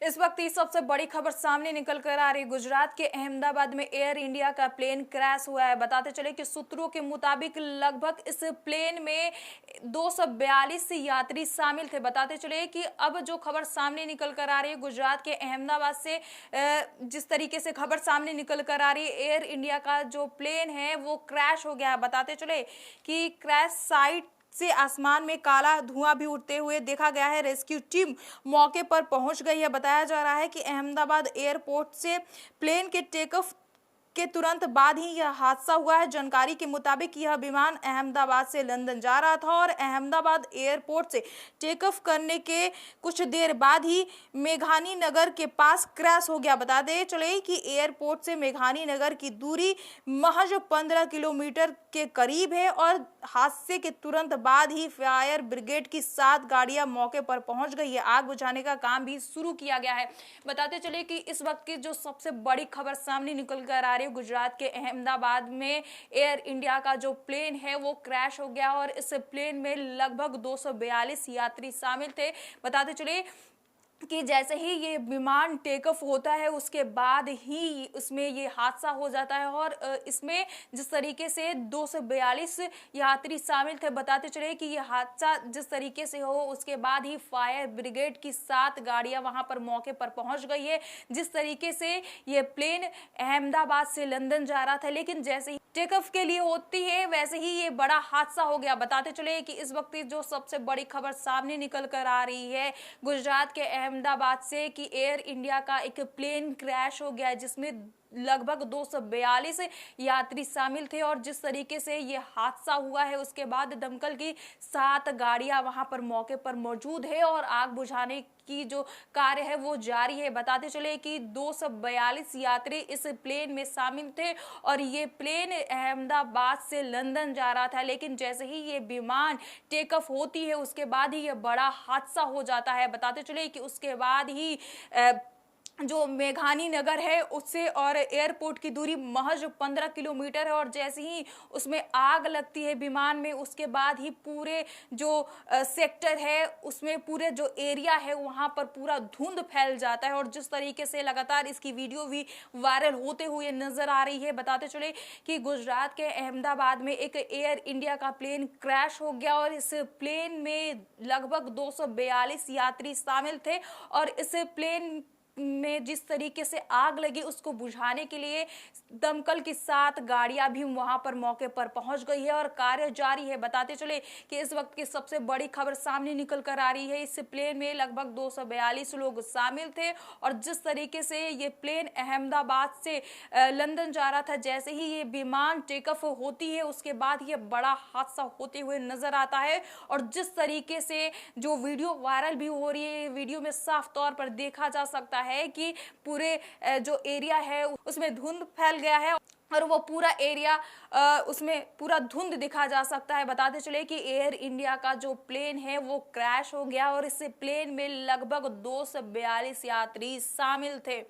इस वक्त ये सबसे बड़ी खबर सामने निकल कर आ रही है। गुजरात के अहमदाबाद में एयर इंडिया का प्लेन क्रैश हुआ है। बताते चले कि सूत्रों के मुताबिक लगभग इस प्लेन में 242 यात्री शामिल थे। बताते चले कि अब जो खबर सामने निकल कर आ रही है गुजरात के अहमदाबाद से, जिस तरीके से खबर सामने निकल कर आ रही है, एयर इंडिया का जो प्लेन है वो क्रैश हो गया है। बताते चले कि क्रैश साइट से आसमान में काला धुआं भी उड़ते हुए देखा गया है। रेस्क्यू टीम मौके पर पहुंच गई है। बताया जा रहा है कि अहमदाबाद एयरपोर्ट से प्लेन के टेक ऑफ के तुरंत बाद ही यह हादसा हुआ है। जानकारी के मुताबिक यह विमान अहमदाबाद से लंदन जा रहा था और अहमदाबाद एयरपोर्ट से टेक ऑफ करने के कुछ देर बाद ही मेघानी नगर के पास क्रैश हो गया। बता दें चले कि एयरपोर्ट से मेघानी नगर की दूरी महज 15 किलोमीटर के करीब है और हादसे के तुरंत बाद ही फायर ब्रिगेड की 7 गाड़ियां मौके पर पहुंच गई है। आग बुझाने का काम भी शुरू किया गया है। बताते चले कि इस वक्त की जो सबसे बड़ी खबर सामने निकल कर आ रही है, गुजरात के अहमदाबाद में एयर इंडिया का जो प्लेन है वो क्रैश हो गया और इस प्लेन में लगभग 242 यात्री शामिल थे। बताते चले कि जैसे ही ये विमान टेक ऑफ होता है उसके बाद ही उसमें ये हादसा हो जाता है और इसमें जिस तरीके से 242 यात्री शामिल थे। बताते चले कि ये हादसा जिस तरीके से हो उसके बाद ही फायर ब्रिगेड की 7 गाड़ियां वहां पर मौके पर पहुंच गई है। जिस तरीके से ये प्लेन अहमदाबाद से लंदन जा रहा था, लेकिन जैसे ही टेक ऑफ के लिए होती है वैसे ही ये बड़ा हादसा हो गया। बताते चले कि इस वक्त जो सबसे बड़ी खबर सामने निकल कर आ रही है गुजरात के अहमदाबाद से कि एयर इंडिया का एक प्लेन क्रैश हो गया है जिसमें लगभग 242 यात्री शामिल थे और जिस तरीके से ये हादसा हुआ है उसके बाद दमकल की 7 गाड़ियां वहां पर मौके पर मौजूद है और आग बुझाने की जो कार्य है वो जारी है। बताते चले कि 242 यात्री इस प्लेन में शामिल थे और ये प्लेन अहमदाबाद से लंदन जा रहा था, लेकिन जैसे ही ये विमान टेक ऑफ होती है उसके बाद ही ये बड़ा हादसा हो जाता है। बताते चले कि उसके बाद ही जो मेघानी नगर है उससे और एयरपोर्ट की दूरी महज 15 किलोमीटर है और जैसे ही उसमें आग लगती है विमान में उसके बाद ही पूरे जो सेक्टर है उसमें पूरे जो एरिया है वहां पर पूरा धुंध फैल जाता है और जिस तरीके से लगातार इसकी वीडियो भी वायरल होते हुए नजर आ रही है। बताते चले कि गुजरात के अहमदाबाद में एक एयर इंडिया का प्लेन क्रैश हो गया और इस प्लेन में लगभग 242 यात्री शामिल थे और इस प्लेन में जिस तरीके से आग लगी उसको बुझाने के लिए दमकल की 7 गाड़ियां भी वहां पर मौके पर पहुंच गई है और कार्य जारी है। बताते चले कि इस वक्त की सबसे बड़ी खबर सामने निकल कर आ रही है। इस प्लेन में लगभग 242 लोग शामिल थे और जिस तरीके से ये प्लेन अहमदाबाद से लंदन जा रहा था, जैसे ही ये विमान टेक ऑफ होती है उसके बाद ये बड़ा हादसा होते हुए नजर आता है और जिस तरीके से जो वीडियो वायरल भी हो रही है, वीडियो में साफ तौर पर देखा जा सकता है कि पूरे जो एरिया है उसमें धुंध फैल गया है और वो पूरा एरिया उसमें पूरा धुंध दिखा जा सकता है। बताते चले कि एयर इंडिया का जो प्लेन है वो क्रैश हो गया और इस प्लेन में लगभग 242 यात्री शामिल थे।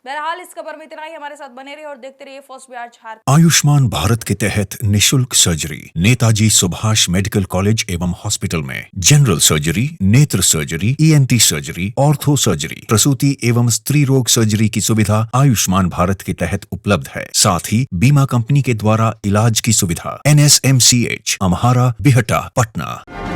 बहरहाल इस खबर में इतना ही। हमारे साथ बने रहिए और देखते रहिए फर्स्ट बिहार झारखंड। आयुष्मान भारत के तहत निशुल्क surgery Netaji Subhash medical college एवं हॉस्पिटल में जनरल सर्जरी, नेत्र surgery, ENT surgery, ortho surgery, प्रसूति एवं स्त्री रोग सर्जरी की सुविधा आयुष्मान भारत के तहत उपलब्ध है। साथ ही बीमा कंपनी के द्वारा इलाज की सुविधा। NSMCH, अम्हारा, बिहटा, पटना।